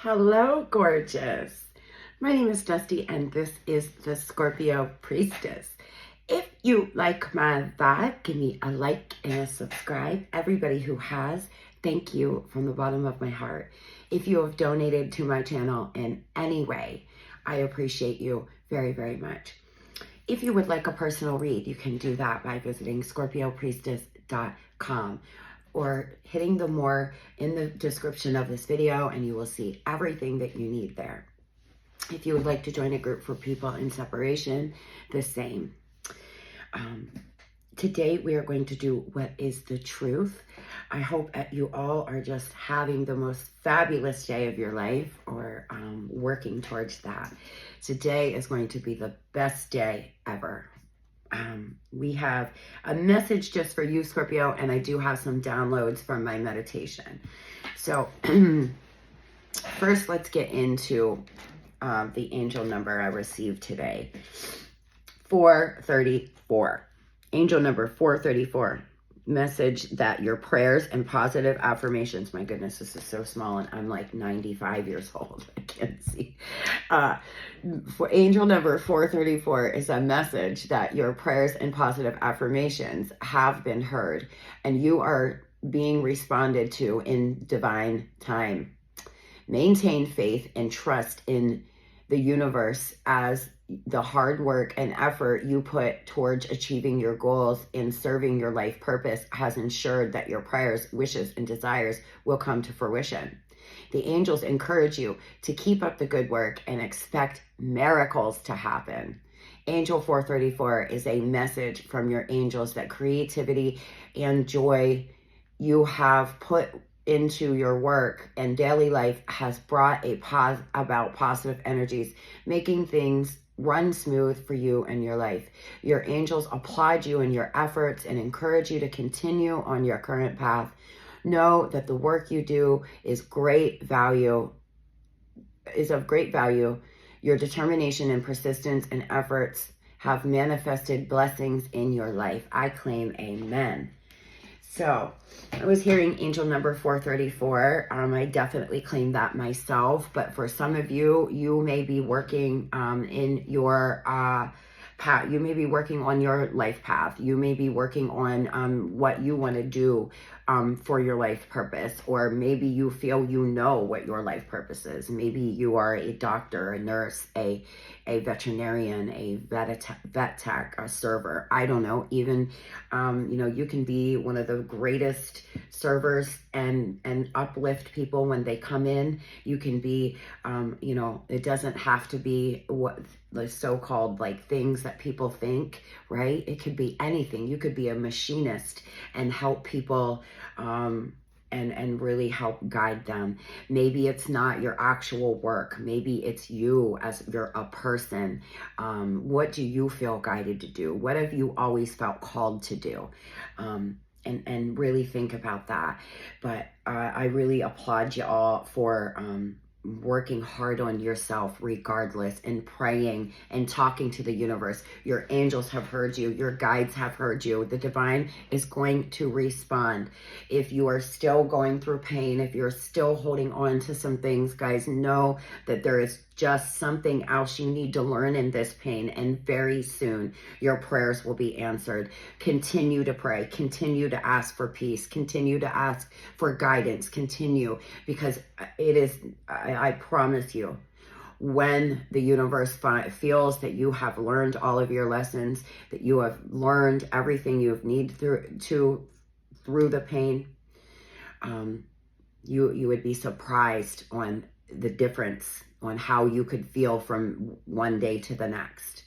Hello, gorgeous. My name is Dusty, and this is the Scorpio Priestess. If you like my vibe, give me a like and a subscribe. Everybody who has, thank you from the bottom of my heart. If you have donated to my channel in any way, I appreciate you very, very much. If you would like a personal read, you can do that by visiting scorpiopriestess.com or hitting the more in the description of this video, and you will see everything that you need there. If you would like to join a group for people in separation, the same. Today we are going to do what is the truth. I hope that you all are just having the most fabulous day of your life, or working towards that. Today is going to be the best day ever. We have a message just for you, Scorpio, and I do have some downloads from my meditation. So first, let's get into the angel number I received today. 434. Angel number 434. Message that your prayers and positive affirmations, my goodness, this is so small and I'm like 95 years old. I can't see. For angel number 434 is a message that your prayers and positive affirmations have been heard and you are being responded to in divine time. Maintain faith and trust in the universe, as the hard work and effort you put towards achieving your goals and serving your life purpose has ensured that your prayers, wishes, and desires will come to fruition. The angels encourage you to keep up the good work and expect miracles to happen. Angel 434 is a message from your angels that creativity and joy you have put into your work and daily life has brought about positive energies, making things run smooth for you and your life. Your angels applaud you in your efforts and encourage you to continue on your current path. Know that the work you do is of great value. Your determination and persistence and efforts have manifested blessings in your life. I claim amen. So I was hearing angel number 434. I definitely claim that myself, but for some of you, you may be working in your path. You may be working on your life path. You may be working on what you want to do for your life purpose, or maybe you feel you know what your life purpose is. Maybe you are a doctor, a nurse, a veterinarian, a vet tech, a server. I don't know. Even, you can be one of the greatest servers and uplift people when they come in. You can be, it doesn't have to be what the so-called like things that people think, right? It could be anything. You could be a machinist and help people and really help guide them. Maybe it's not your actual work. Maybe it's you as you're a person. What do you feel guided to do? What have you always felt called to do? And really think about that. But I really applaud you all for working hard on yourself regardless, and praying and talking to the universe. Your angels have heard you. Your guides have heard you. The divine is going to respond. If you are still going through pain, if you're still holding on to some things, guys, know that there is just something else you need to learn in this pain, and very soon your prayers will be answered. Continue to pray, continue to ask for peace, continue to ask for guidance, continue, because it is, I promise you, when the universe feels that you have learned all of your lessons, that you have learned everything you need through the pain, you would be surprised on the difference on how you could feel from one day to the next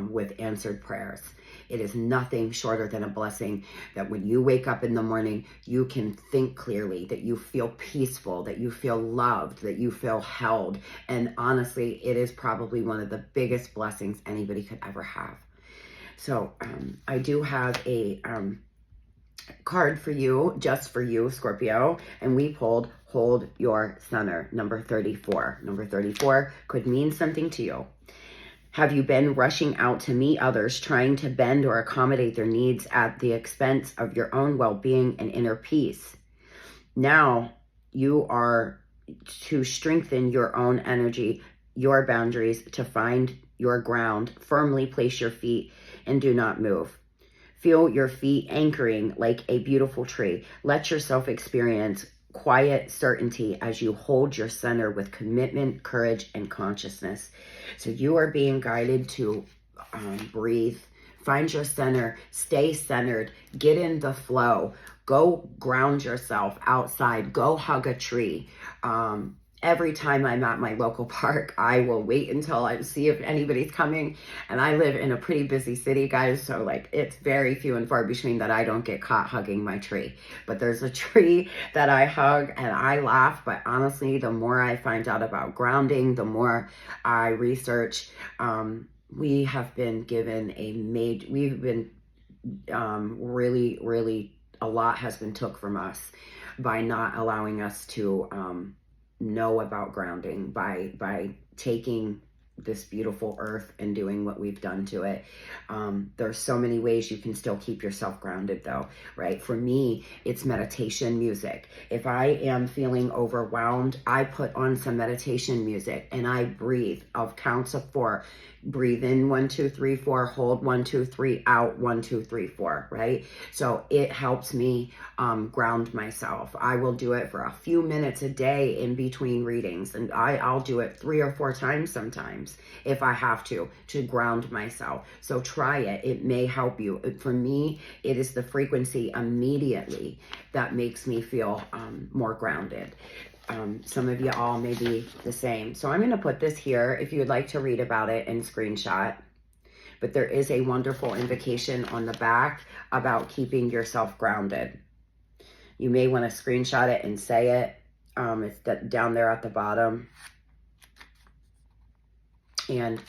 with answered prayers. It is nothing shorter than a blessing that when you wake up in the morning, you can think clearly, that you feel peaceful, that you feel loved, that you feel held. And honestly, it is probably one of the biggest blessings anybody could ever have. So I do have a card for you, just for you, Scorpio, and we pulled Hold Your Center, number 34. Number 34 could mean something to you. Have you been rushing out to meet others, trying to bend or accommodate their needs at the expense of your own well-being and inner peace? Now you are to strengthen your own energy, your boundaries, to find your ground. Firmly place your feet and do not move. Feel your feet anchoring like a beautiful tree. Let yourself experience quiet certainty as you hold your center with commitment, courage, and consciousness. So you are being guided to breathe. Find your center. Stay centered. Get in the flow. Go ground yourself outside. Go hug a tree. Every time I'm at my local park, I will wait until I see if anybody's coming. And I live in a pretty busy city, guys. So like it's very few and far between that I don't get caught hugging my tree. But there's a tree that I hug and I laugh. But honestly, the more I find out about grounding, the more I research. We have been given we've been really, a lot has been took from us by not allowing us to know about grounding, by taking this beautiful earth and doing what we've done to it. There's so many ways you can still keep yourself grounded though, right? For me, it's meditation music. If I am feeling overwhelmed, I put on some meditation music and I breathe. I'll count to 4. Breathe in 1, 2, 3, 4, hold 1, 2, 3, out 1, 2, 3, 4, right? So it helps me ground myself. I will do it for a few minutes a day in between readings, and I'll do it 3 or 4 times sometimes if I have to ground myself. So try it. It may help you. For me, it is the frequency immediately that makes me feel more grounded. Some of you all may be the same. So I'm going to put this here if you would like to read about it and screenshot. But there is a wonderful invocation on the back about keeping yourself grounded. You may want to screenshot it and say it. It's down there at the bottom. And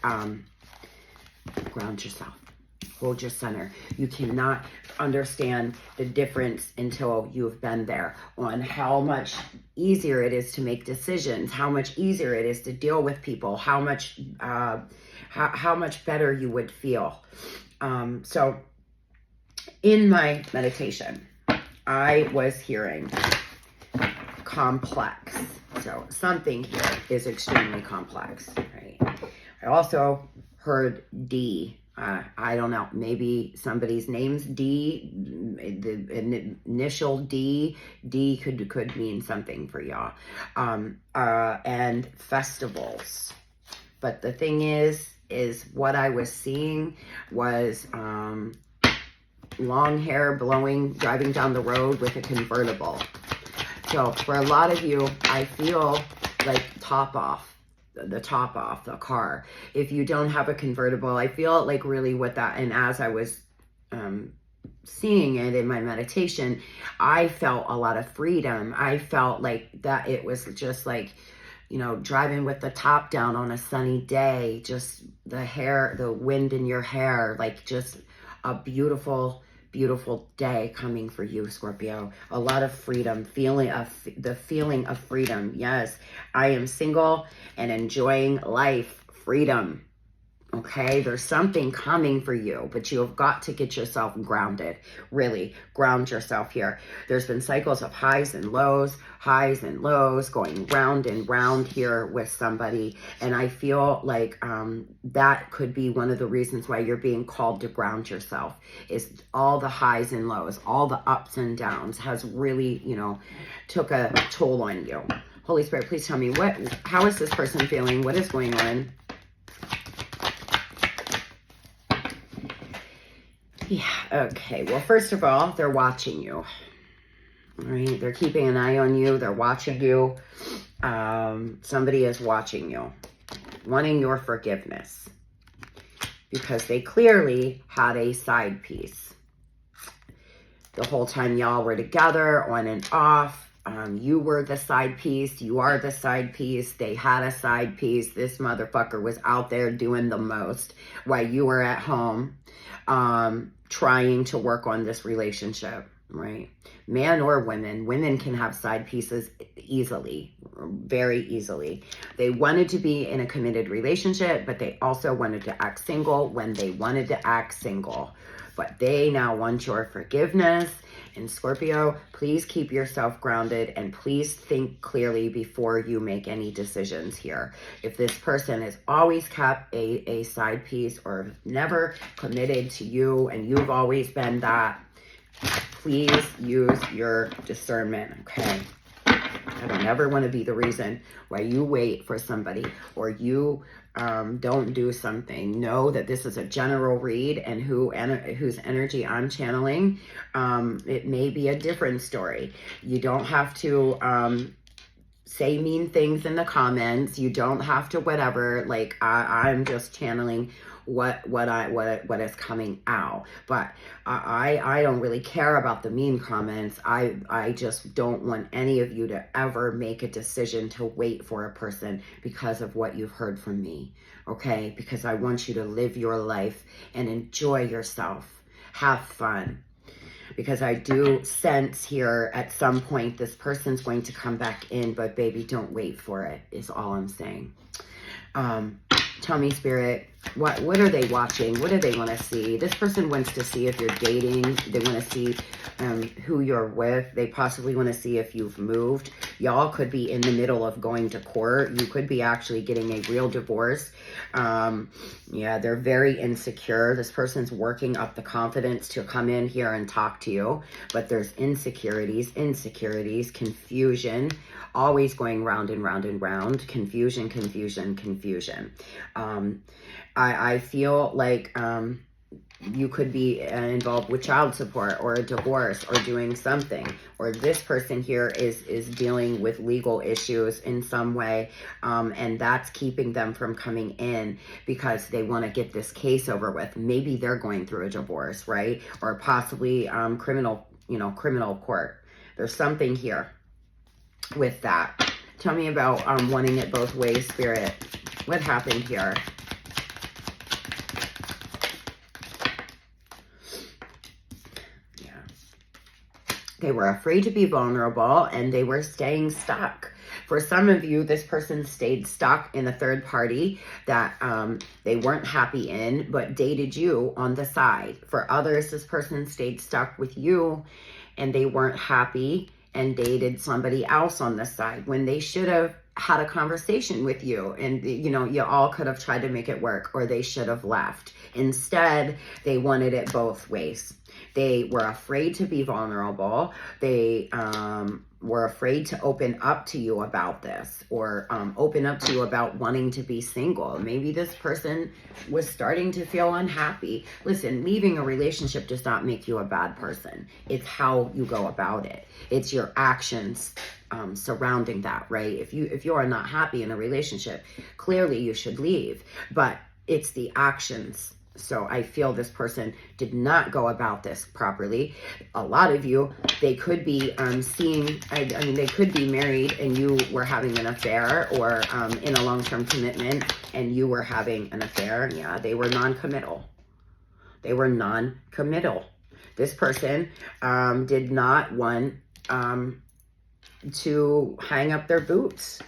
ground yourself. Hold your center. You cannot understand the difference until you've been there on how much easier it is to make decisions, how much easier it is to deal with people, how much better you would feel. So in my meditation, I was hearing complex. So something here is extremely complex, right? I also heard D. I don't know, maybe somebody's name's D, the initial D could mean something for y'all. And festivals. But the thing is what I was seeing was long hair driving down the road with a convertible. So for a lot of you, I feel like the top off the car. If you don't have a convertible, I feel like really what that, and as I was seeing it in my meditation, I felt a lot of freedom. I felt like that it was just like, you know, driving with the top down on a sunny day, just the wind in your hair, like just a beautiful day coming for you, Scorpio. A lot of freedom, the feeling of freedom. Yes, I am single and enjoying life. Freedom. Okay, there's something coming for you, but you have got to get yourself grounded. Really ground yourself here. There's been cycles of highs and lows, going round and round here with somebody. And I feel like that could be one of the reasons why you're being called to ground yourself, is all the highs and lows, all the ups and downs has really, you know, took a toll on you. Holy Spirit, please tell me how is this person feeling? What is going on? Yeah, okay. Well, first of all, they're watching you. All right, they're keeping an eye on you. They're watching you. Somebody is watching you, wanting your forgiveness, because they clearly had a side piece. The whole time y'all were together, on and off, you were the side piece. You are the side piece. They had a side piece. This motherfucker was out there doing the most while you were at home, trying to work on this relationship, right? Man or women. Women can have side pieces easily, very easily. They wanted to be in a committed relationship, but they also wanted to act single when they wanted to act single. But they now want your forgiveness, And Scorpio, please keep yourself grounded and please think clearly before you make any decisions here. If this person has always kept a side piece or never committed to you and you've always been that, please use your discernment, okay? I don't ever want to be the reason why you wait for somebody or you don't do something. Know that this is a general read, and whose energy I'm channeling, it may be a different story. You don't have to say mean things in the comments. You don't have to whatever. Like I'm just channeling what is coming out. But I don't really care about the mean comments. I just don't want any of you to ever make a decision to wait for a person because of what you've heard from me. Okay? Because I want you to live your life and enjoy yourself. Have fun. Because I do sense here at some point this person's going to come back in, but baby, don't wait for it, is all I'm saying. Tell me, Spirit, what are they watching? What do they want to see? This person wants to see if you're dating. They want to see who you're with. They possibly want to see if you've moved. Y'all could be in the middle of going to court. You could be actually getting a real divorce. Yeah, they're very insecure. This person's working up the confidence to come in here and talk to you, but there's insecurities, confusion, always going round and round and round, confusion. I feel like you could be involved with child support or a divorce or doing something, or this person here is dealing with legal issues in some way, and that's keeping them from coming in because they want to get this case over with. Maybe they're going through a divorce, right? Or possibly criminal court. There's something here with that. Tell me about wanting it both ways, Spirit. What happened here? They were afraid to be vulnerable and they were staying stuck. For some of you, this person stayed stuck in a third party that they weren't happy in, but dated you on the side. For others, this person stayed stuck with you and they weren't happy and dated somebody else on the side when they should have had a conversation with you, and you all could have tried to make it work, or they should have left. Instead, they wanted it both ways. They were afraid to be vulnerable. They were afraid to open up to you about this, or open up to you about wanting to be single. Maybe this person was starting to feel unhappy. Listen, leaving a relationship does not make you a bad person. It's how you go about it. It's your actions surrounding that, right? If you are not happy in a relationship, clearly you should leave. But it's the actions. So I feel this person did not go about this properly. A lot of you, they could be they could be married and you were having an affair, or in a long-term commitment and you were having an affair. Yeah, they were non-committal. This person did not want to hang up their boots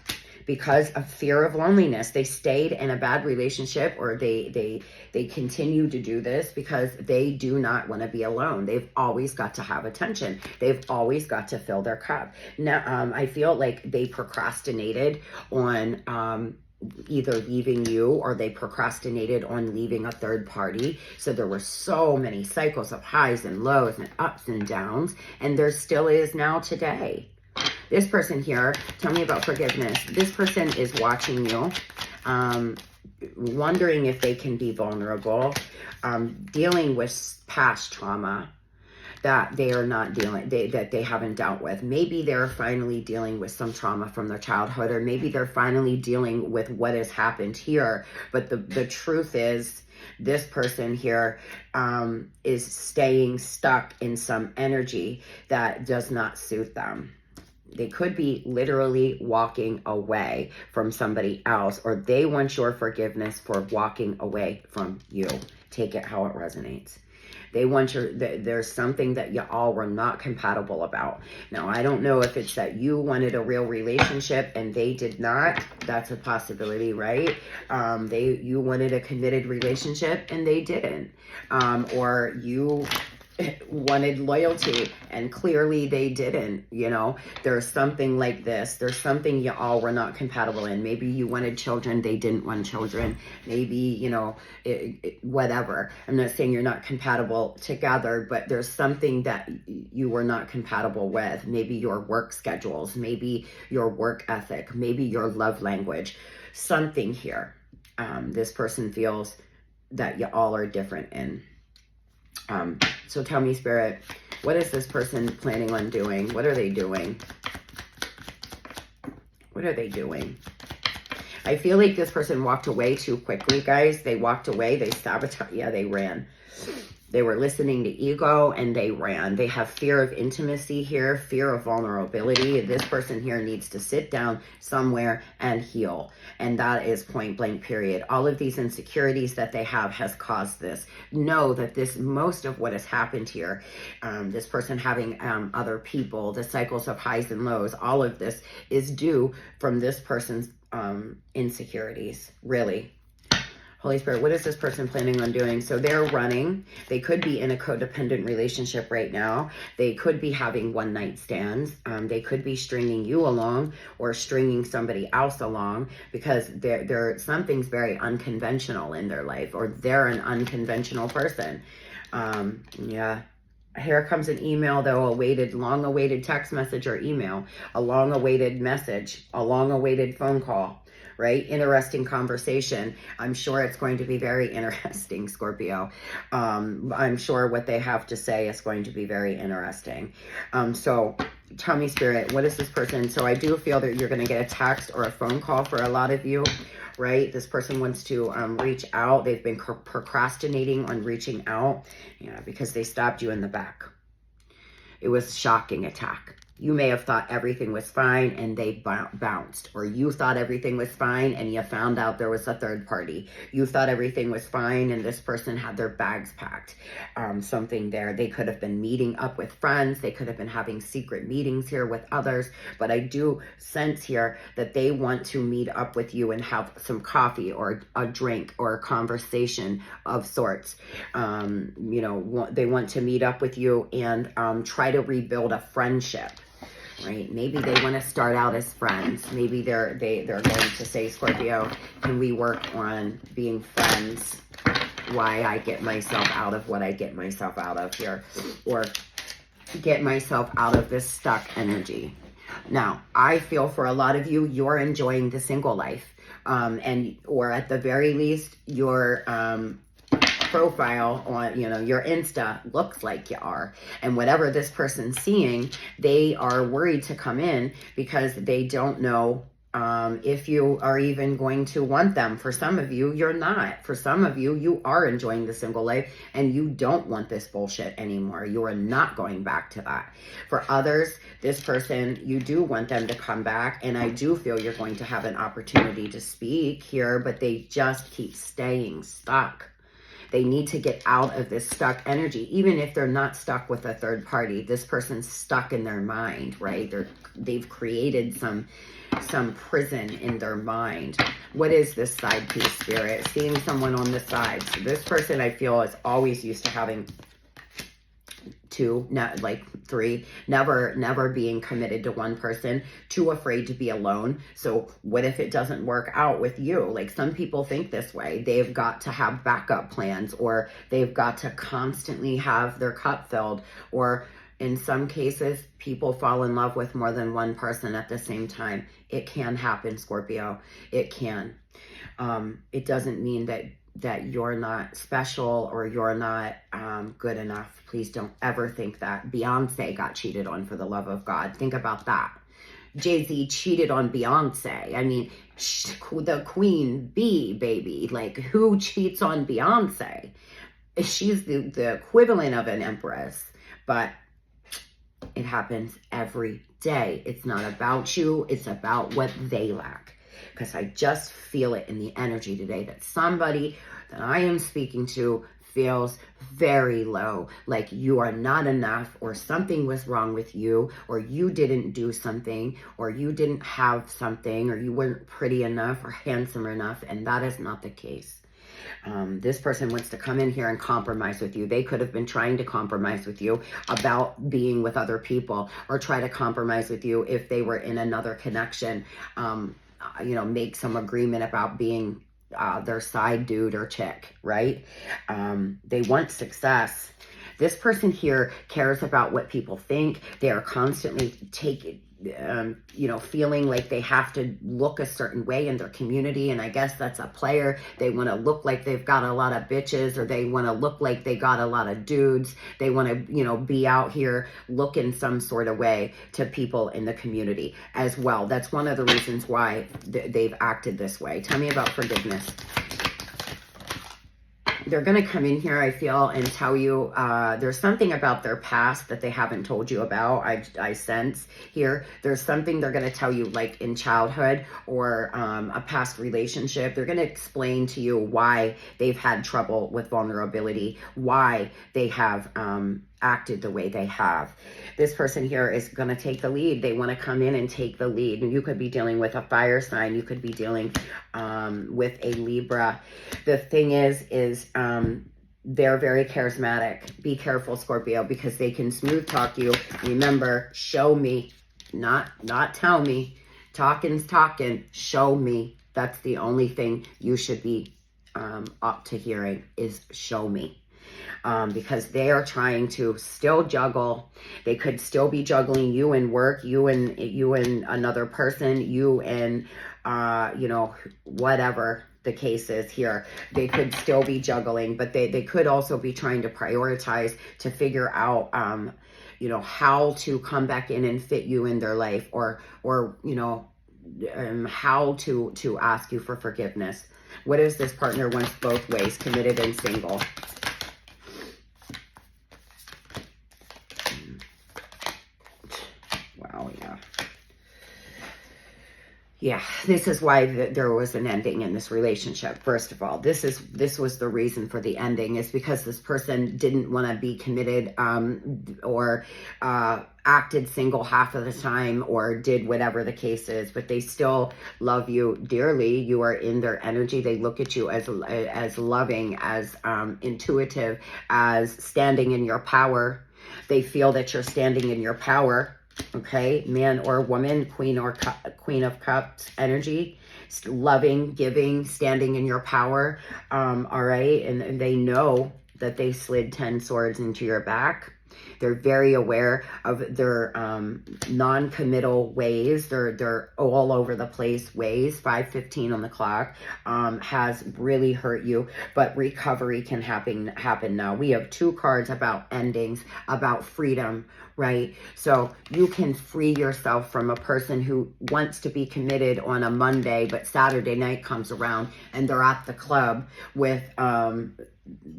because of fear of loneliness. They stayed in a bad relationship, or they continue to do this because they do not want to be alone. They've always got to have attention. They've always got to fill their cup. Now, I feel like they procrastinated on either leaving you, or they procrastinated on leaving a third party. So there were so many cycles of highs and lows and ups and downs, and there still is now today. This person here, tell me about forgiveness. This person is watching you, wondering if they can be vulnerable, dealing with past trauma that they are not that they haven't dealt with. Maybe they're finally dealing with some trauma from their childhood, or maybe they're finally dealing with what has happened here. But the truth is, this person here is staying stuck in some energy that does not suit them. They could be literally walking away from somebody else, or they want your forgiveness for walking away from you. Take it how it resonates. They want there's something that you all were not compatible about. Now, I don't know if it's that you wanted a real relationship and they did not. That's a possibility, right? You wanted a committed relationship and they didn't. Or you wanted loyalty, and clearly they didn't. You know, there's something like this. There's something you all were not compatible in. Maybe you wanted children, they didn't want children. Maybe, you know, whatever. I'm not saying you're not compatible together, but there's something that you were not compatible with. Maybe your work schedules, maybe your work ethic, maybe your love language, something here. This person feels that you all are different in. So tell me, Spirit, what is this person planning on doing? What are they doing? What are they doing? I feel like this person walked away too quickly, guys. They walked away. They sabotaged. Yeah, they ran. They were listening to ego and they ran. They have fear of intimacy here, fear of vulnerability. This person here needs to sit down somewhere and heal. And that is point blank, period. All of these insecurities that they have has caused this. Know that this, most of what has happened here, this person having other people, the cycles of highs and lows, all of this is due from this person's insecurities, really. Holy Spirit, what is this person planning on doing? So they're running. They could be in a codependent relationship right now. They could be having one-night stands. They could be stringing you along or stringing somebody else along because something's very unconventional in their life, or they're an unconventional person. Yeah. Here comes an email, though, long-awaited text message or email, a long-awaited message, a long-awaited phone call. Right? Interesting conversation. I'm sure it's going to be very interesting, Scorpio. I'm sure what they have to say is going to be very interesting. So tell me, Spirit, what is this person? So I do feel that you're going to get a text or a phone call for a lot of you, right? This person wants to reach out. They've been procrastinating on reaching out, yeah, because they stabbed you in the back. It was a shocking attack. You may have thought everything was fine and they bounced. Or you thought everything was fine and you found out there was a third party. You thought everything was fine and this person had their bags packed. Something there. They could have been meeting up with friends. They could have been having secret meetings here with others. But I do sense here that they want to meet up with you and have some coffee or a drink or a conversation of sorts. You know, they want to meet up with you and try to rebuild a friendship. Right? Maybe they want to start out as friends. Maybe they're going to say, Scorpio, can we work on being friends? Why I get myself out of what I get myself out of here, or get myself out of this stuck energy. Now, I feel for a lot of you, you're enjoying the single life, or at the very least, your profile on, your Insta looks like you are. And whatever this person's seeing, they are worried to come in because they don't know if you are even going to want them. For some of you, you're not. For some of you, you are enjoying the single life and you don't want this bullshit anymore. You are not going back to that. For others, this person, you do want them to come back, and I do feel you're going to have an opportunity to speak here, but they just keep staying stuck. They need to get out of this stuck energy, even if they're not stuck with a third party. This person's stuck in their mind, right? They've created some prison in their mind. What is this side piece, Spirit? Seeing someone on the side. So this person, I feel, is always used to having two, not like three, never being committed to one person, too afraid to be alone. So what if it doesn't work out with you? Like, some people think this way. They've got to have backup plans, or they've got to constantly have their cup filled, or in some cases, people fall in love with more than one person at the same time. It can happen, Scorpio. It can. It doesn't mean that you're not special or you're not good enough. Please don't ever think that. Beyonce got cheated on, for the love of God. Think about that. Jay-Z cheated on Beyonce. I mean, the queen bee, baby. Like, who cheats on Beyonce? She's the equivalent of an empress, but it happens every day. It's not about you. It's about what they lack. Because I just feel it in the energy today that somebody that I am speaking to feels very low, like you are not enough, or something was wrong with you, or you didn't do something, or you didn't have something, or you weren't pretty enough or handsome enough, and that is not the case. This person wants to come in here and compromise with you. They could have been trying to compromise with you about being with other people, or try to compromise with you if they were in another connection, you know, make some agreement about being their side dude or chick, right? They want success. This person here cares about what people think. They are constantly you know, feeling like they have to look a certain way in their community. And I guess that's a player. They want to look like they've got a lot of bitches, or they want to look like they got a lot of dudes. They want to, you know, be out here looking some sort of way to people in the community as well. That's one of the reasons why they've acted this way. Tell me about forgiveness. They're going to come in here, I feel, and tell you there's something about their past that they haven't told you about. I sense here there's something they're going to tell you, like in childhood or a past relationship. They're going to explain to you why they've had trouble with vulnerability, why they have acted the way they have. This person here is going to take the lead. They want to come in and take the lead. And you could be dealing with a fire sign. You could be dealing with a Libra. The thing is they're very charismatic. Be careful, Scorpio, because they can smooth talk you. Remember, show me, not tell me. Talking's talking. Show me. That's the only thing you should be up to hearing, is show me. Because they are trying to still juggle. They could still be juggling you and work, you and another person, you and you know, whatever the case is here. They could still be juggling, but they could also be trying to prioritize to figure out you know, how to come back in and fit you in their life, or you know, how to ask you for forgiveness. What is this partner wants both ways, committed and single? Wow, yeah. Yeah, this is why there was an ending in this relationship. First of all, this was the reason for the ending, is because this person didn't want to be committed or acted single half of the time, or did whatever the case is, but they still love you dearly. You are in their energy. They look at you as loving, as intuitive, as standing in your power. They feel that you're standing in your power. Okay, man or woman, Queen of Cups energy, loving, giving, standing in your power. All right, and they know that they slid 10 swords into your back. They're very aware of their non-committal ways. They're all over the place ways. 5:15 on the clock has really hurt you, but recovery can happen now. We have 2 cards about endings, about freedom, right? So you can free yourself from a person who wants to be committed on a Monday, but Saturday night comes around and they're at the club with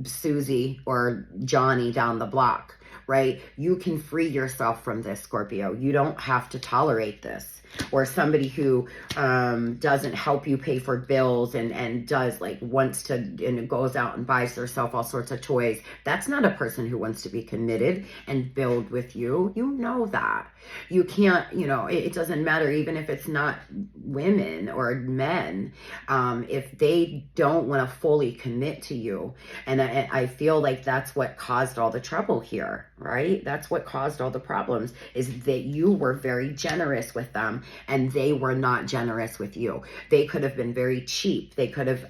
Susie or Johnny down the block, right? You can free yourself from this, Scorpio. You don't have to tolerate this. Or somebody who doesn't help you pay for bills and does, like, wants to, and goes out and buys herself all sorts of toys. That's not a person who wants to be committed and build with you. You know that. You can't, you know, it doesn't matter, even if it's not women or men, if they don't want to fully commit to you. And I feel like that's what caused all the trouble here, right? That's what caused all the problems, is that you were very generous with them and they were not generous with you. They could have been very cheap. They could have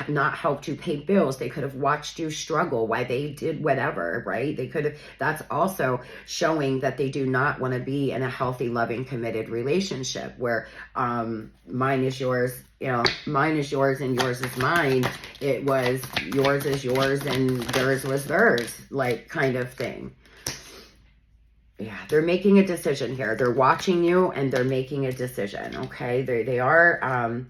not helped you pay bills. They could have watched you struggle while they did whatever, right? They could have, that's also showing that they do not want to be in a healthy, loving, committed relationship where mine is yours, you know, mine is yours and yours is mine. It was yours is yours and theirs was theirs, like, kind of thing. Yeah, they're making a decision here. They're watching you and they're making a decision, okay? They are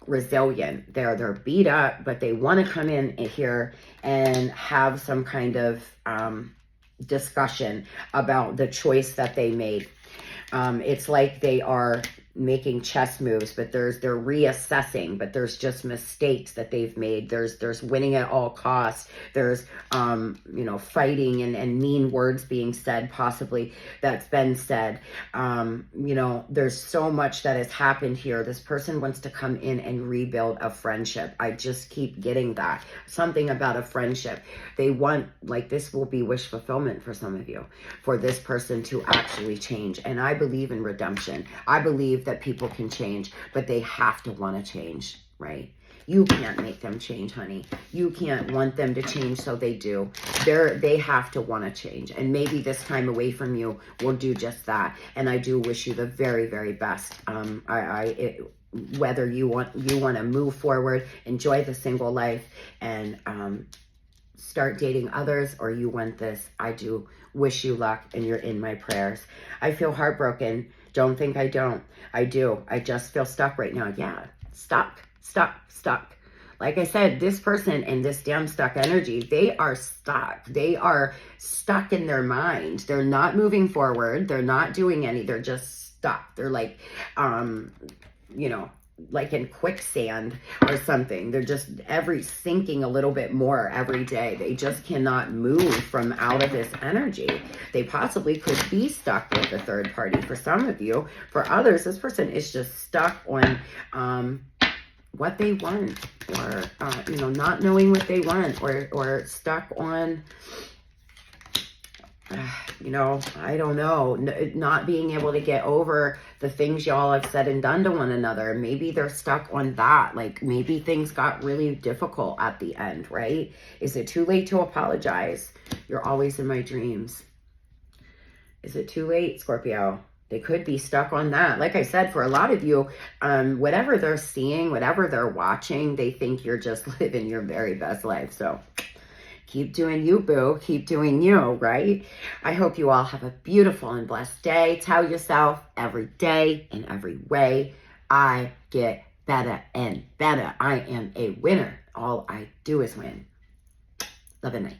resilient. They're beat up, but they want to come in here and have some kind of discussion about the choice that they made. It's like they are making chess moves, but they're reassessing, but there's just mistakes that they've made. There's winning at all costs. There's, you know, fighting and mean words being said, possibly that's been said. You know, there's so much that has happened here. This person wants to come in and rebuild a friendship. I just keep getting that. Something about a friendship. They want, like, this will be wish fulfillment for some of you, for this person to actually change. And I believe in redemption. I believe that people can change, but they have to want to change, right? You can't make them change, honey. You can't want them to change, so they do. They have to want to change. And maybe this time away from you will do just that. And I do wish you the very, very best. Whether you want to move forward, enjoy the single life, and start dating others, or you want this, I do wish you luck, and you're in my prayers. I feel heartbroken. Don't think I don't. I do. I just feel stuck right now. Yeah, stuck. Like I said, this person and this damn stuck energy, they are stuck. They are stuck in their mind. They're not moving forward. They're not doing any. They're just stuck. They're like, you know, like in quicksand or something. They're just sinking a little bit more every day. They just cannot move from out of this energy. They possibly could be stuck with a third party for some of you. For others, this person is just stuck on what they want, or you know, not knowing what they want, or stuck on you know, I don't know, not being able to get over the things y'all have said and done to one another. Maybe they're stuck on that. Like, maybe things got really difficult at the end, right? Is it too late to apologize? You're always in my dreams. Is it too late, Scorpio? They could be stuck on that. Like I said, for a lot of you, whatever they're seeing, whatever they're watching, they think you're just living your very best life. So keep doing you, boo. Keep doing you, right? I hope you all have a beautiful and blessed day. Tell yourself every day, in every way, I get better and better. I am a winner. All I do is win. Love and light.